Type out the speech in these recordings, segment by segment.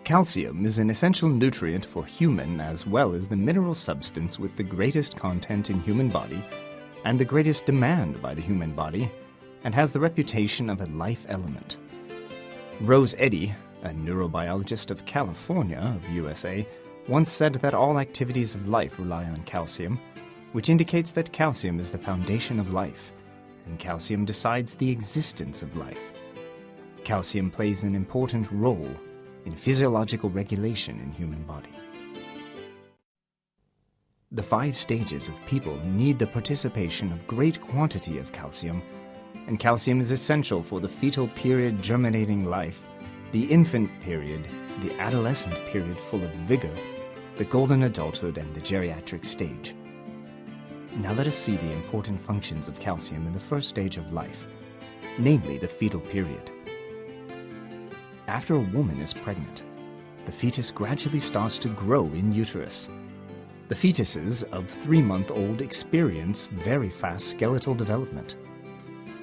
Calcium is an essential nutrient for human as well as the mineral substance with the greatest content in human body and the greatest demand by the human body, and has the reputation of a life element. Rose Eddy, a neurobiologist of California, of USA, once said that all activities of life rely on calcium, which indicates that calcium is the foundation of life, and calcium decides the existence of life. Calcium plays an important role in physiological regulation in human body. The 5 stages of people need the participation of great quantity of calcium, and calcium is essential for the fetal period germinating life, the infant period, the adolescent period full of vigor, the golden adulthood, and the geriatric stage. Now let us see the important functions of calcium in the first stage of life, namely the fetal period. After a woman is pregnant, the fetus gradually starts to grow in uterus. The fetuses of 3-month-old experience very fast skeletal development.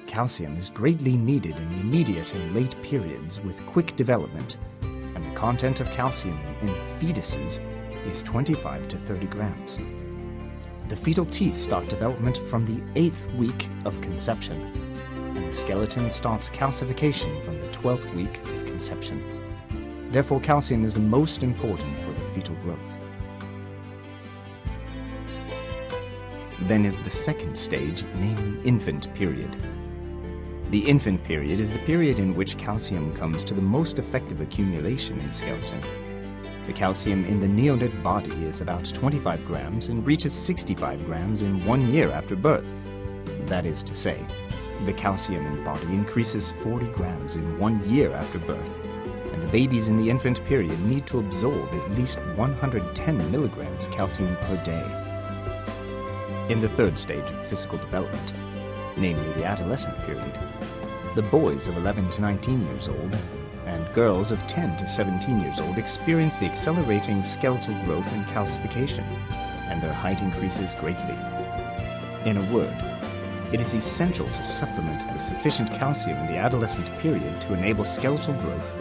Calcium is greatly needed in the immediate and late periods with quick development, and the content of calcium in fetuses is 25 to 30 grams. The fetal teeth start development from the 8th week of conception, and the skeleton starts calcification from the 12th week of conception. Therefore, calcium is the most important for the fetal growth. Then is the second stage, namely infant period. The infant period is the period in which calcium comes to the most effective accumulation in skeleton. The calcium in the neonate body is about 25 grams and reaches 65 grams in 1 year after birth. That is to say, the calcium in the body increases 40 grams in 1 year after birth, and the babies in the infant period need to absorb at least 110 milligrams calcium per day. In the third stage of physical development, namely the adolescent period, the boys of 11 to 19 years old and girls of 10 to 17 years old experience the accelerating skeletal growth and calcification, and their height increases greatly. In a word, it is essential to supplement the sufficient calcium in the adolescent period to enable skeletal growth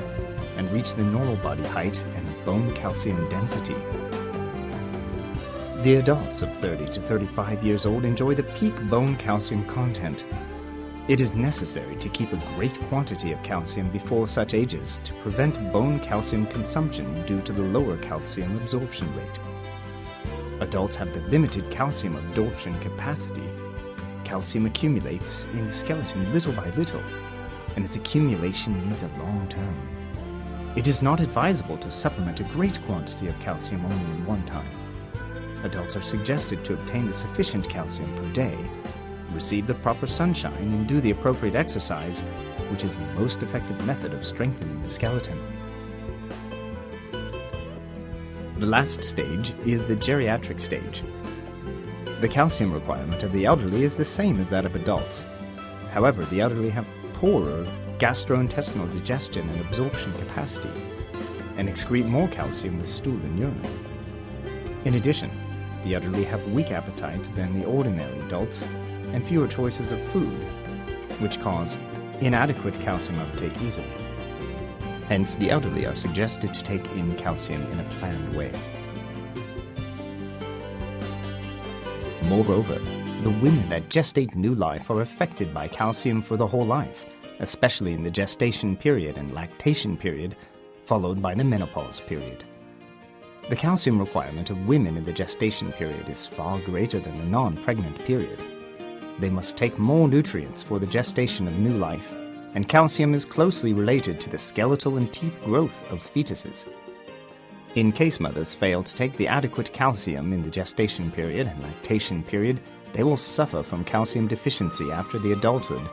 and reach the normal body height and bone calcium density. The adults of 30 to 35 years old enjoy the peak bone calcium content. It is necessary to keep a great quantity of calcium before such ages to prevent bone calcium consumption due to the lower calcium absorption rate. Adults have the limited calcium absorption capacity. Calcium accumulates in the skeleton little by little, and its accumulation needs a long term. It is not advisable to supplement a great quantity of calcium only in one time. Adults are suggested to obtain the sufficient calcium per day, receive the proper sunshine, and do the appropriate exercise, which is the most effective method of strengthening the skeleton. The last stage is the geriatric stage. The calcium requirement of the elderly is the same as that of adults. However, the elderly have poorer gastrointestinal digestion and absorption capacity, and excrete more calcium with stool and urine. In addition, the elderly have weak appetite than the ordinary adults and fewer choices of food, which cause inadequate calcium uptake easily. Hence, the elderly are suggested to take in calcium in a planned way. Moreover, the women that gestate new life are affected by calcium for the whole life, especially in the gestation period and lactation period, followed by the menopause period. The calcium requirement of women in the gestation period is far greater than the non-pregnant period. They must take more nutrients for the gestation of new life, and calcium is closely related to the skeletal and teeth growth of fetuses. In case mothers fail to take the adequate calcium in the gestation period and lactation period, they will suffer from calcium deficiency after the adulthood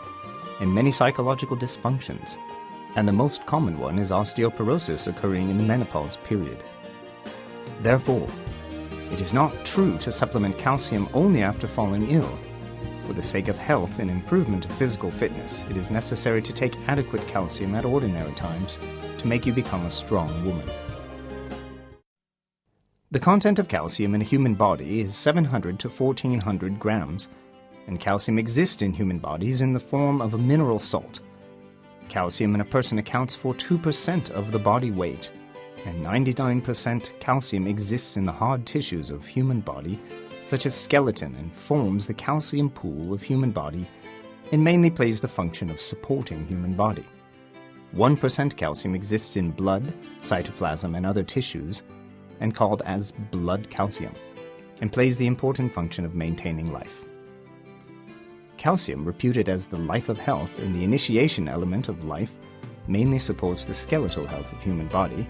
and many psychological dysfunctions, and the most common one is osteoporosis occurring in the menopause period. Therefore, it is not true to supplement calcium only after falling ill. For the sake of health and improvement of physical fitness, it is necessary to take adequate calcium at ordinary times to make you become a strong woman. The content of calcium in a human body is 700 to 1400 grams, and calcium exists in human bodies in the form of a mineral salt. Calcium in a person accounts for 2% of the body weight, and 99% calcium exists in the hard tissues of human body, such as skeleton, and forms the calcium pool of human body and mainly plays the function of supporting human body. 1% calcium exists in blood, cytoplasm, and other tissues, and called as blood calcium, and plays the important function of maintaining life. Calcium, reputed as the life of health and the initiation element of life, mainly supports the skeletal health of human body,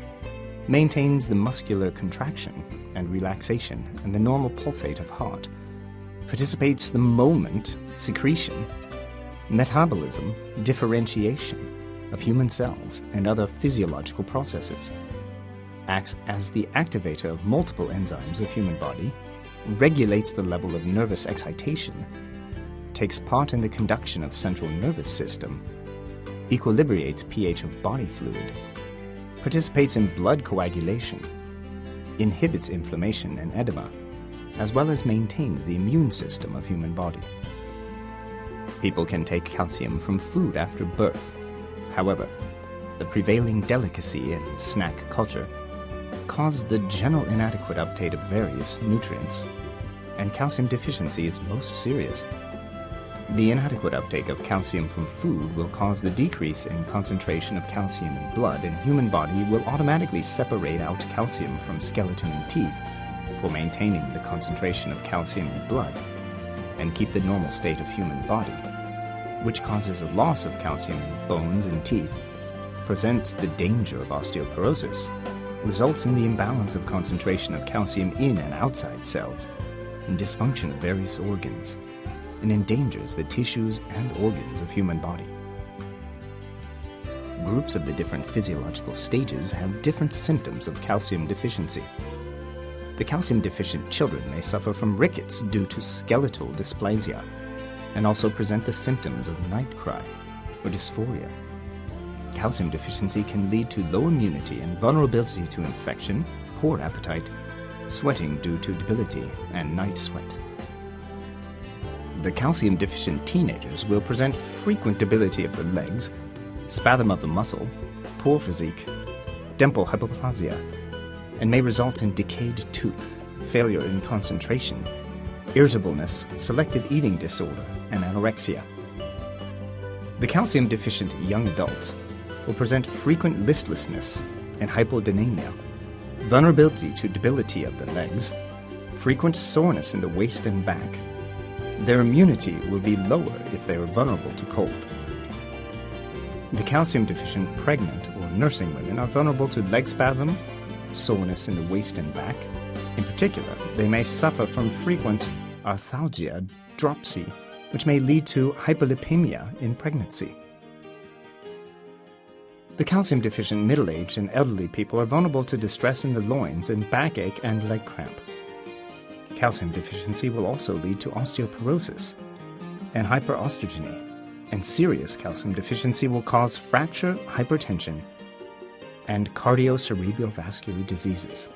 maintains the muscular contraction and relaxation and the normal pulsate of heart, participates the movement, secretion, metabolism, differentiation of human cells and other physiological processes, acts as the activator of multiple enzymes of human body, regulates the level of nervous excitation, takes part in the conduction of central nervous system, equilibrates pH of body fluid, participates in blood coagulation, inhibits inflammation and edema, as well as maintains the immune system of human body. People can take calcium from food after birth. However, the prevailing delicacy and snack culture cause the general inadequate uptake of various nutrients, and calcium deficiency is most serious. The inadequate uptake of calcium from food will cause the decrease in concentration of calcium in blood, and human body will automatically separate out calcium from skeleton and teeth for maintaining the concentration of calcium in blood and keep the normal state of human body, which causes a loss of calcium in bones and teeth, presents the danger of osteoporosis, results in the imbalance of concentration of calcium in and outside cells, and dysfunction of various organs, and endangers the tissues and organs of human body. Groups of the different physiological stages have different symptoms of calcium deficiency. The calcium-deficient children may suffer from rickets due to skeletal dysplasia, and also present the symptoms of night cry or dysphoria. Calcium deficiency can lead to low immunity and vulnerability to infection, poor appetite, sweating due to debility, and night sweat. The calcium-deficient teenagers will present frequent debility of the legs, spasm of the muscle, poor physique, dimple hypoplasia, and may result in decayed tooth, failure in concentration, irritableness, selective eating disorder, and anorexia. The calcium-deficient young adults will present frequent listlessness and hypodynamia, vulnerability to debility of the legs, frequent soreness in the waist and back. Their immunity will be lower if they are vulnerable to cold. The calcium-deficient pregnant or nursing women are vulnerable to leg spasm, soreness in the waist and back. In particular, they may suffer from frequent arthalgia, dropsy, which may lead to hyperlipemia in pregnancy. The calcium-deficient middle-aged and elderly people are vulnerable to distress in the loins and backache and leg cramp. Calcium deficiency will also lead to osteoporosis and hyperostrogeny, and serious calcium deficiency will cause fracture, hypertension, and cardiocerebrovascular diseases.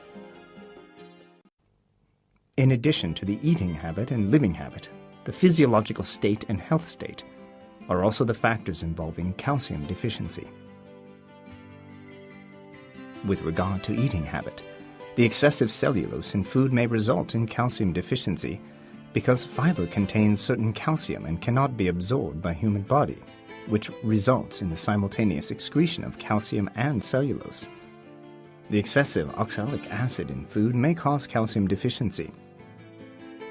In addition to the eating habit and living habit, the physiological state and health state are also the factors involving calcium deficiency. With regard to eating habit, the excessive cellulose in food may result in calcium deficiency because fiber contains certain calcium and cannot be absorbed by human body, which results in the simultaneous excretion of calcium and cellulose. The excessive oxalic acid in food may cause calcium deficiency.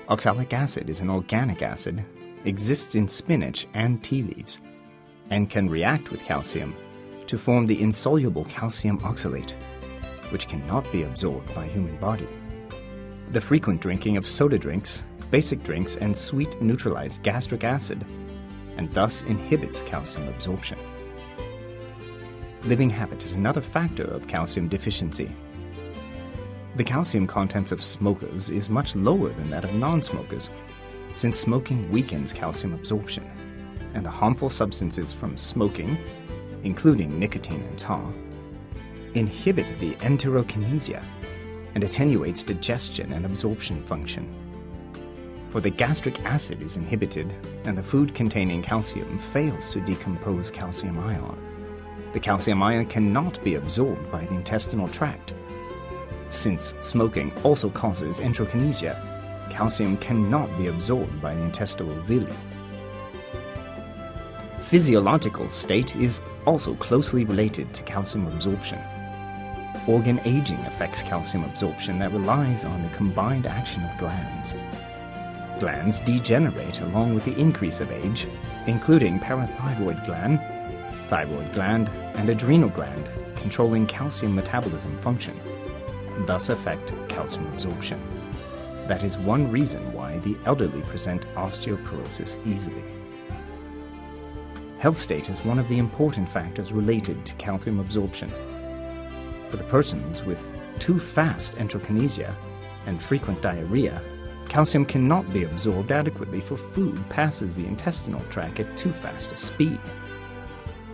Oxalic acid is an organic acid, exists in spinach and tea leaves, and can react with calcium to form the insoluble calcium oxalate, which cannot be absorbed by human body. The frequent drinking of soda drinks, basic drinks, and sweet neutralize gastric acid, and thus inhibits calcium absorption. Living habit is another factor of calcium deficiency. The calcium contents of smokers is much lower than that of non-smokers, since smoking weakens calcium absorption, and the harmful substances from smoking, including nicotine and tar, inhibit the enterokinesia and attenuates digestion and absorption function. For the gastric acid is inhibited and the food containing calcium fails to decompose calcium ion. The calcium ion cannot be absorbed by the intestinal tract Since smoking also causes enterokinesia, calcium cannot be absorbed by the intestinal villi. Physiological state is also closely related to calcium absorption. Organ aging affects calcium absorption that relies on the combined action of glands. Glands degenerate along with the increase of age, including parathyroid gland, thyroid gland, and adrenal gland, controlling calcium metabolism function, thus affect calcium absorption. That is one reason why the elderly present osteoporosis easily. Health state is one of the important factors related to calcium absorption. For the persons with too fast enterokinesia and frequent diarrhea, calcium cannot be absorbed adequately, for food passes the intestinal tract at too fast a speed.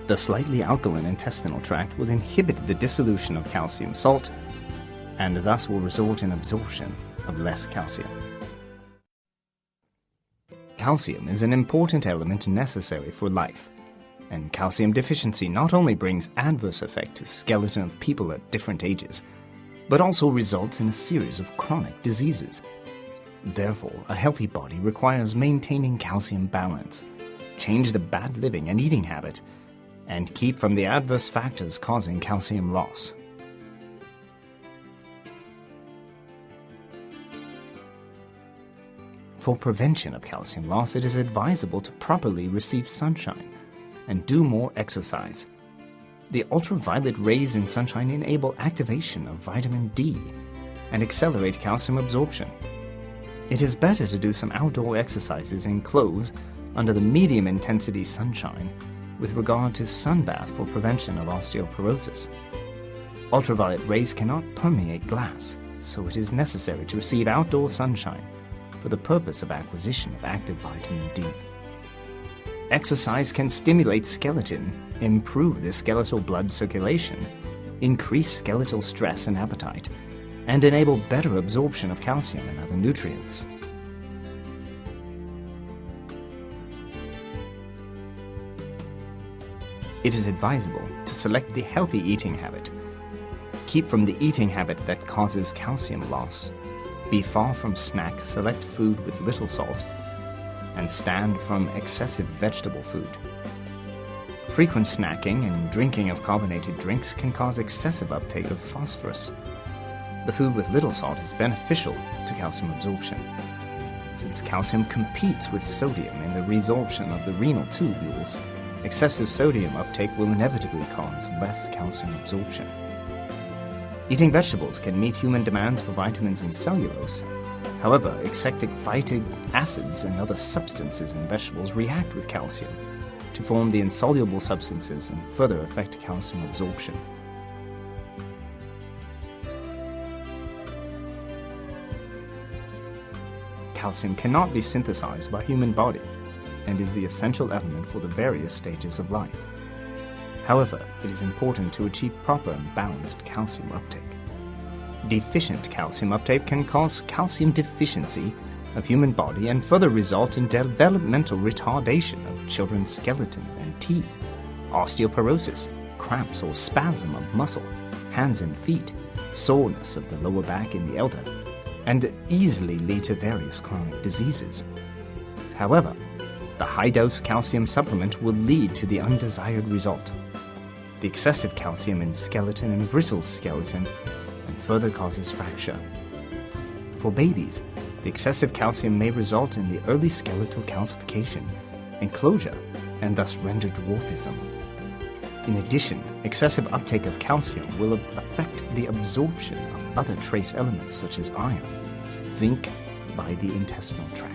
The slightly alkaline intestinal tract will inhibit the dissolution of calcium salt and thus will result in absorption of less calcium. Calcium is an important element necessary for life, and calcium deficiency not only brings adverse effect to skeleton of people at different ages, but also results in a series of chronic diseases. Therefore, a healthy body requires maintaining calcium balance, change the bad living and eating habit, and keep from the adverse factors causing calcium loss. For prevention of calcium loss, it is advisable to properly receive sunshine and do more exercise. The ultraviolet rays in sunshine enable activation of vitamin D and accelerate calcium absorption. It is better to do some outdoor exercises in clothes under the medium intensity sunshine with regard to sunbath for prevention of osteoporosis. Ultraviolet rays cannot permeate glass, so it is necessary to receive outdoor sunshine for the purpose of acquisition of active vitamin D. Exercise can stimulate skeleton, improve the skeletal blood circulation, increase skeletal stress and appetite, and enable better absorption of calcium and other nutrients. It is advisable to select the healthy eating habit. Keep from the eating habit that causes calcium loss. Be far from snack, select food with little salt, and stand from excessive vegetable food. Frequent snacking and drinking of carbonated drinks can cause excessive uptake of phosphorus. The food with little salt is beneficial to calcium absorption, since calcium competes with sodium in the resorption of the renal tubules. Excessive sodium uptake will inevitably cause less calcium absorption. Eating vegetables can meet human demands for vitamins and cellulose. However, excessive phytic acids and other substances in vegetables react with calcium to form the insoluble substances and further affect calcium absorption. Calcium cannot be synthesized by human body and is the essential element for the various stages of life. However, it is important to achieve proper and balanced calcium uptake. Deficient calcium uptake can cause calcium deficiency of human body and further result in developmental retardation of children's skeleton and teeth, osteoporosis, cramps or spasm of muscle, hands and feet, soreness of the lower back in the elder, and easily lead to various chronic diseases. However, the high-dose calcium supplement will lead to the undesired result: the excessive calcium in skeleton and brittle skeleton, and further causes fracture. For babies, the excessive calcium may result in the early skeletal calcification and closure, and thus render dwarfism. In addition, excessive uptake of calcium will affect the absorption of other trace elements such as iron, zinc, by the intestinal tract.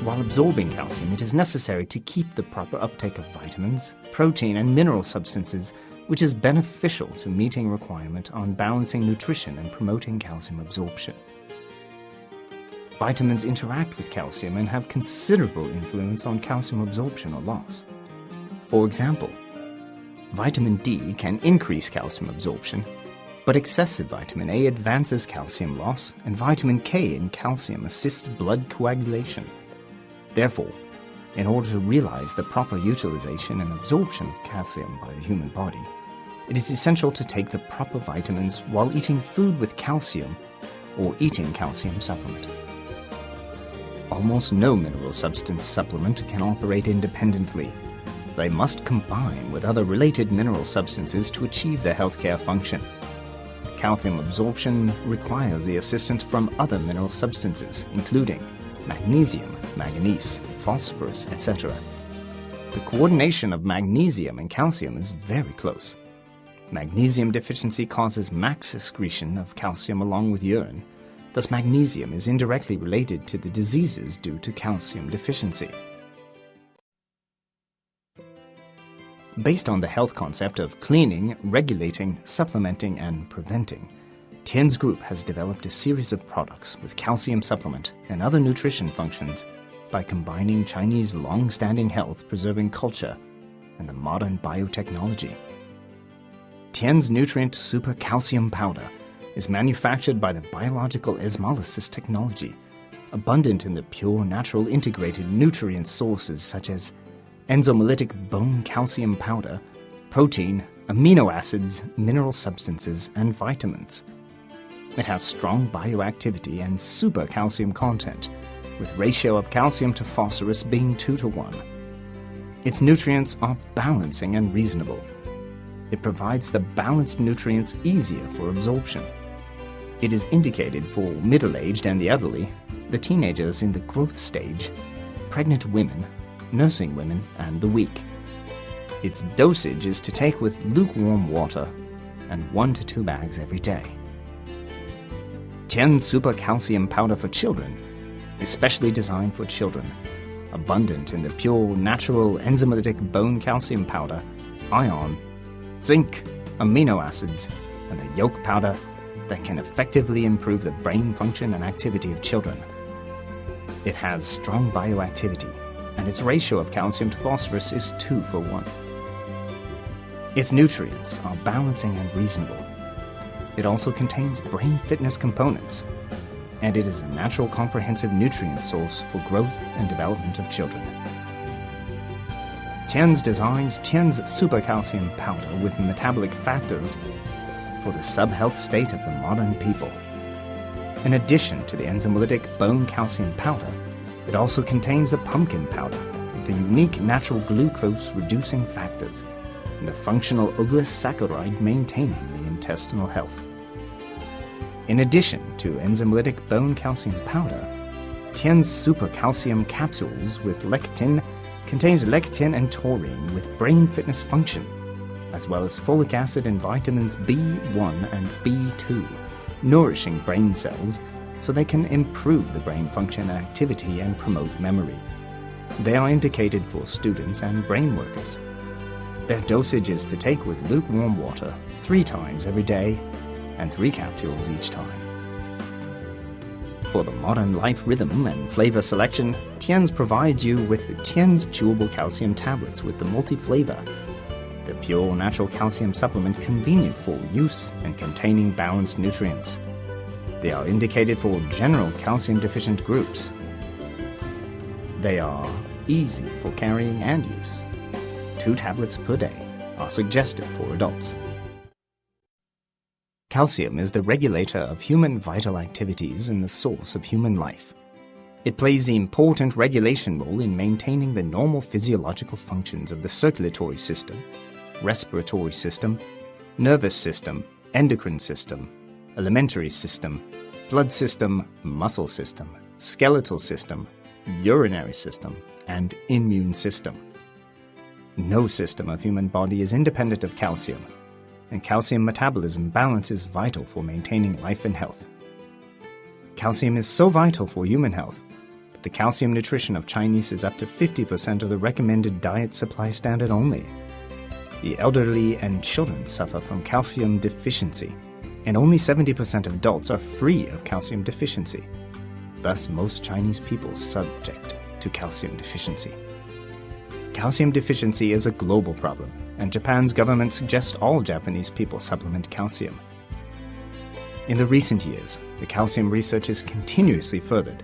While absorbing calcium, it is necessary to keep the proper uptake of vitamins, protein, and mineral substances, which is beneficial to meeting requirement on balancing nutrition and promoting calcium absorption. Vitamins interact with calcium and have considerable influence on calcium absorption or loss. For example, vitamin D can increase calcium absorption, but excessive vitamin A advances calcium loss, and vitamin K in calcium assists blood coagulation. Therefore, in order to realize the proper utilization and absorption of calcium by the human body, It is essential to take the proper vitamins while eating food with calcium or eating calcium supplement. Almost no mineral substance supplement can operate independently. They must combine with other related mineral substances to achieve their healthcare function. Calcium absorption requires the assistance from other mineral substances, including magnesium, manganese, phosphorus, etc. The coordination of magnesium and calcium is very close. Magnesium deficiency causes max excretion of calcium along with urine. Thus, magnesium is indirectly related to the diseases due to calcium deficiency. Based on the health concept of cleaning, regulating, supplementing, and preventing, Tian's Group has developed a series of products with calcium supplement and other nutrition functions by combining Chinese long-standing health-preserving culture and the modern biotechnology. Tian's Nutrient Super Calcium Powder is manufactured by the biological osmolysis technology, abundant in the pure natural integrated nutrient sources such as enzymolytic bone calcium powder, protein, amino acids, mineral substances, and vitamins. It has strong bioactivity and super calcium content, with ratio of calcium to phosphorus being 2:1. Its nutrients are balancing and reasonable. It provides the balanced nutrients easier for absorption. It is indicated for middle-aged and the elderly, the teenagers in the growth stage, pregnant women, nursing women, and the weak. Its dosage is to take with lukewarm water and 1 to 2 bags every day. Tian Super Calcium Powder for Children is specially designed for children, abundant in the pure natural enzymolytic bone calcium powder, iron, zinc, amino acids, and the yolk powder that can effectively improve the brain function and activity of children. It has strong bioactivity, and its ratio of calcium to phosphorus is 2:1. Its nutrients are balancing and reasonable. It also contains brain fitness components, and it is a natural comprehensive nutrient source for growth and development of children. Tian's designs Tian's Super Calcium Powder with metabolic factors for the sub-health state of the modern people. In addition to the enzymolytic bone calcium powder, it also contains the pumpkin powder with the unique natural glucose-reducing factors and the functional oligosaccharide maintaining the intestinal health. In addition to enzymolytic bone calcium powder, Tian's Super Calcium Capsules with lectin contains lectin and taurine with brain fitness function, as well as folic acid and vitamins B1 and B2, nourishing brain cells so they can improve the brain function and activity and promote memory. They are indicated for students and brain workers. Their dosage is to take with lukewarm water 3 times every day and 3 capsules each time. For the modern life rhythm and flavor selection, Tian's provides you with Tian's Chewable Calcium Tablets with the multi-flavor, the pure natural calcium supplement convenient for use and containing balanced nutrients. They are indicated for general calcium deficient groups. They are easy for carrying and use. 2 tablets per day are suggested for adults. Calcium is the regulator of human vital activities and the source of human life. It plays the important regulation role in maintaining the normal physiological functions of the circulatory system, respiratory system, nervous system, endocrine system, alimentary system, blood system, muscle system, skeletal system, urinary system, and immune system. No system of human body is independent of calcium, and calcium metabolism balance is vital for maintaining life and health. Calcium is so vital for human health that the calcium nutrition of Chinese is up to 50% of the recommended diet supply standard only. The elderly and children suffer from calcium deficiency, and only 70% of adults are free of calcium deficiency. Thus, most Chinese people subject to calcium deficiency. Calcium deficiency is a global problem, and Japan's government suggests all Japanese people supplement calcium. In the recent years, the calcium research is continuously furthered,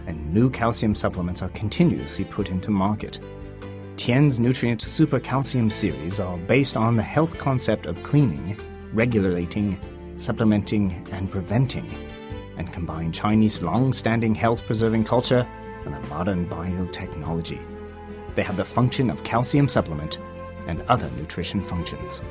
and new calcium supplements are continuously put into market. Tian's Nutrient Super Calcium series are based on the health concept of cleaning, regulating, supplementing, and preventing, and combine Chinese long-standing health-preserving culture and the modern biotechnology. They have the function of calcium supplement and other nutrition functions.